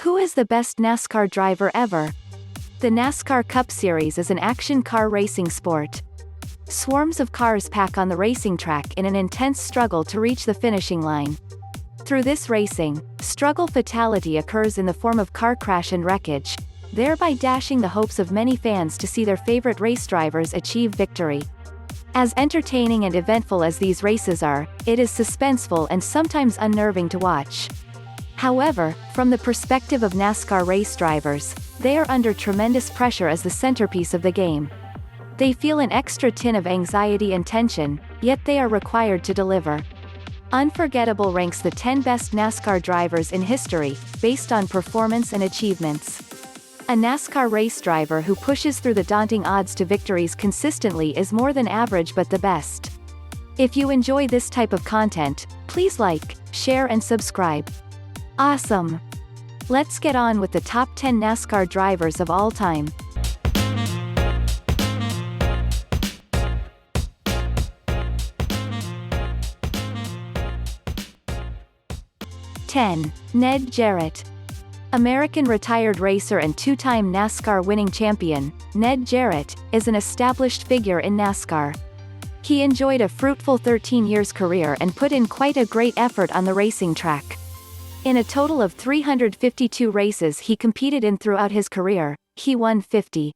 Who is the best NASCAR driver ever? The NASCAR Cup Series is an action car racing sport. Swarms of cars pack on the racing track in an intense struggle to reach the finishing line. Through this racing, struggle fatality occurs in the form of car crash and wreckage, thereby dashing the hopes of many fans to see their favorite race drivers achieve victory. As entertaining and eventful as these races are, it is suspenseful and sometimes unnerving to watch. However, from the perspective of NASCAR race drivers, they are under tremendous pressure as the centerpiece of the game. They feel an extra tin of anxiety and tension, yet they are required to deliver. Unforgettable ranks the 10 best NASCAR drivers in history, based on performance and achievements. A NASCAR race driver who pushes through the daunting odds to victories consistently is more than average but the best. If you enjoy this type of content, please like, share and subscribe. Awesome! Let's get on with the top 10 NASCAR drivers of all time. (10) Ned Jarrett. American retired racer and two-time NASCAR winning champion, Ned Jarrett, is an established figure in NASCAR. He enjoyed a fruitful 13 years career and put in quite a great effort on the racing track. In a total of 352 races he competed in throughout his career, he won 50.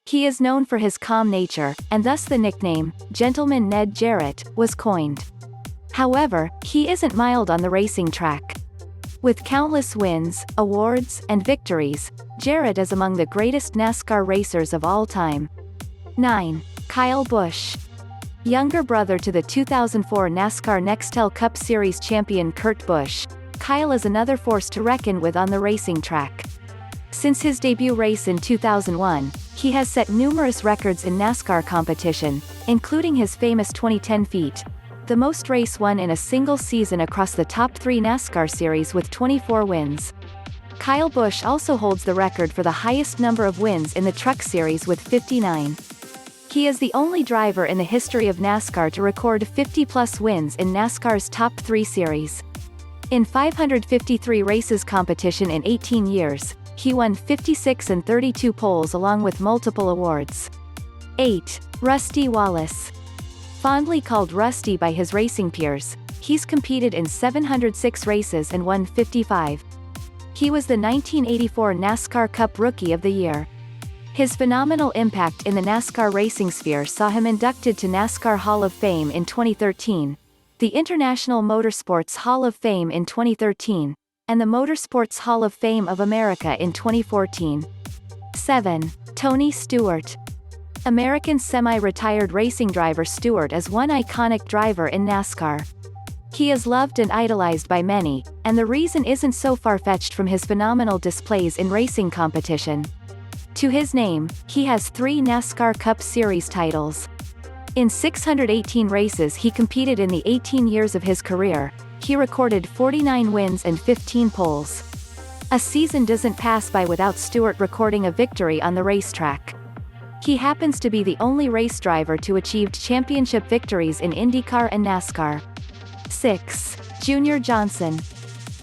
He is known for his calm nature, and thus the nickname, Gentleman Ned Jarrett, was coined. However, he isn't mild on the racing track. With countless wins, awards, and victories, Jarrett is among the greatest NASCAR racers of all time. 9. Kyle Busch. Younger brother to the 2004 NASCAR Nextel Cup Series champion Kurt Busch, Kyle is another force to reckon with on the racing track. Since his debut race in 2001, he has set numerous records in NASCAR competition, including his famous 2010 feat, the most race won in a single season across the top 3 NASCAR series with 24 wins. Kyle Busch also holds the record for the highest number of wins in the Truck Series with 59. He is the only driver in the history of NASCAR to record 50-plus wins in NASCAR's top 3 series. In 553 races competition in 18 years, he won 56 and 32 poles along with multiple awards. 8. Rusty Wallace. Fondly called Rusty by his racing peers, he's competed in 706 races and won 55. He was the 1984 NASCAR Cup Rookie of the Year. His phenomenal impact in the NASCAR racing sphere saw him inducted to NASCAR Hall of Fame in 2013, the International Motorsports Hall of Fame in 2013, and the Motorsports Hall of Fame of America in 2014. 7. Tony Stewart. American semi-retired racing driver Stewart is one iconic driver in NASCAR. He is loved and idolized by many, and the reason isn't so far-fetched from his phenomenal displays in racing competition. To his name, he has 3 NASCAR Cup Series titles. In 618 races he competed in the 18 years of his career, he recorded 49 wins and 15 poles. A season doesn't pass by without Stewart recording a victory on the racetrack. He happens to be the only race driver to achieve championship victories in IndyCar and NASCAR. 6. Junior Johnson.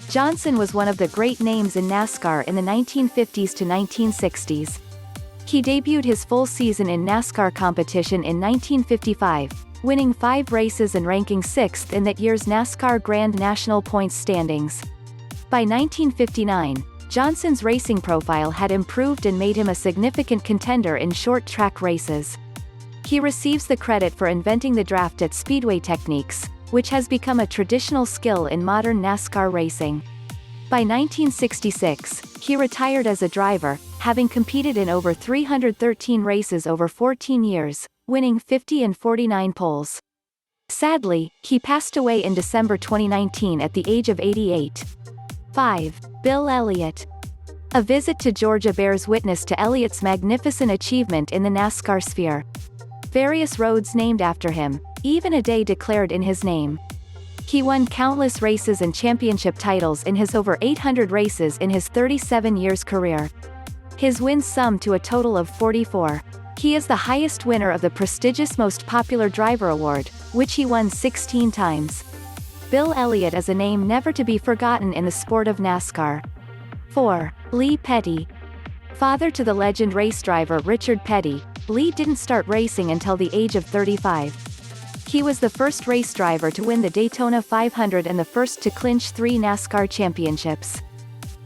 Johnson was one of the great names in NASCAR in the 1950s to 1960s. He debuted his full season in NASCAR competition in 1955, winning 5 races and ranking 6th in that year's NASCAR Grand National points standings. By 1959, Johnson's racing profile had improved and made him a significant contender in short track races. He receives the credit for inventing the draft at speedway techniques, which has become a traditional skill in modern NASCAR racing. By 1966, he retired as a driver, having competed in over 313 races over 14 years, winning 50 and 49 poles. Sadly, he passed away in December 2019 at the age of 88. 5. Bill Elliott. A visit to Georgia bears witness to Elliott's magnificent achievement in the NASCAR sphere. Various roads named after him, even a day declared in his name. He won countless races and championship titles in his over 800 races in his 37 years career. His wins sum to a total of 44. He is the highest winner of the prestigious Most Popular Driver Award, which he won 16 times. Bill Elliott is a name never to be forgotten in the sport of NASCAR. 4. Lee Petty. Father to the legend race driver Richard Petty, Lee didn't start racing until the age of 35. He was the first race driver to win the Daytona 500 and the first to clinch 3 NASCAR championships.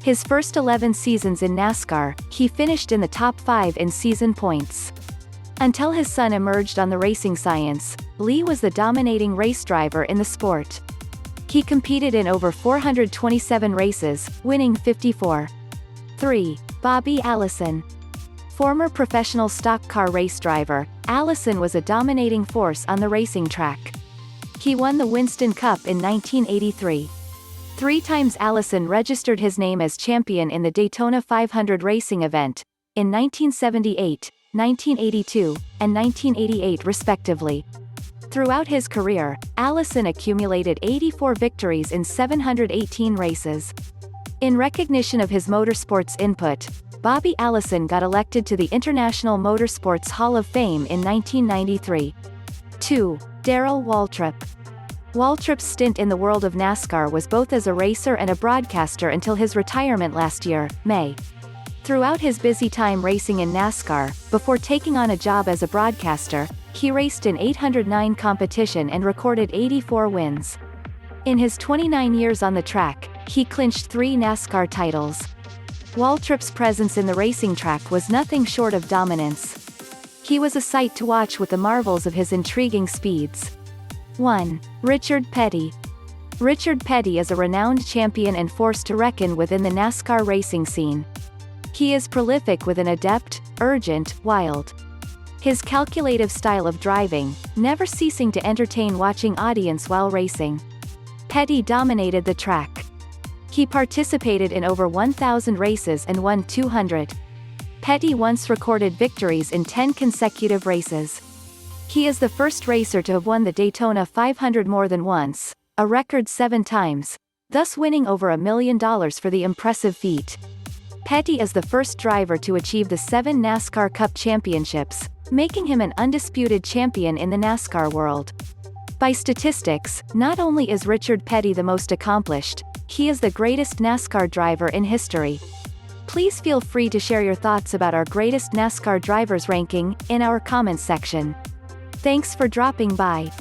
His first 11 seasons in NASCAR, he finished in the top 5 in season points. Until his son emerged on the racing science, Lee was the dominating race driver in the sport. He competed in over 427 races, winning 54. 3. Bobby Allison. Former professional stock car race driver, Allison was a dominating force on the racing track. He won the Winston Cup in 1983. 3 times Allison registered his name as champion in the Daytona 500 racing event, in 1978, 1982, and 1988 respectively. Throughout his career, Allison accumulated 84 victories in 718 races. In recognition of his motorsports input, Bobby Allison got elected to the International Motorsports Hall of Fame in 1993. 2. Darrell Waltrip. Waltrip's stint in the world of NASCAR was both as a racer and a broadcaster until his retirement last year, May. Throughout his busy time racing in NASCAR, before taking on a job as a broadcaster, he raced in 809 competition and recorded 84 wins. In his 29 years on the track, he clinched 3 NASCAR titles. Waltrip's presence in the racing track was nothing short of dominance. He was a sight to watch with the marvels of his intriguing speeds. 1. Richard Petty. Richard Petty is a renowned champion and force to reckon with in the NASCAR racing scene. He is prolific with an adept, urgent, wild. His calculative style of driving, never ceasing to entertain watching audience while racing. Petty dominated the track. He participated in over 1,000 races and won 200. Petty once recorded victories in 10 consecutive races. He is the first racer to have won the Daytona 500 more than once, a record 7 times, thus winning over $1 million for the impressive feat. Petty is the first driver to achieve the 7 NASCAR Cup championships, making him an undisputed champion in the NASCAR world. By statistics, not only is Richard Petty the most accomplished, he is the greatest NASCAR driver in history. Please feel free to share your thoughts about our greatest NASCAR drivers ranking in our comments section. Thanks for dropping by.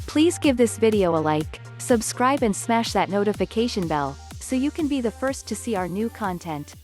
Please give this video a like, subscribe and smash that notification bell, so you can be the first to see our new content.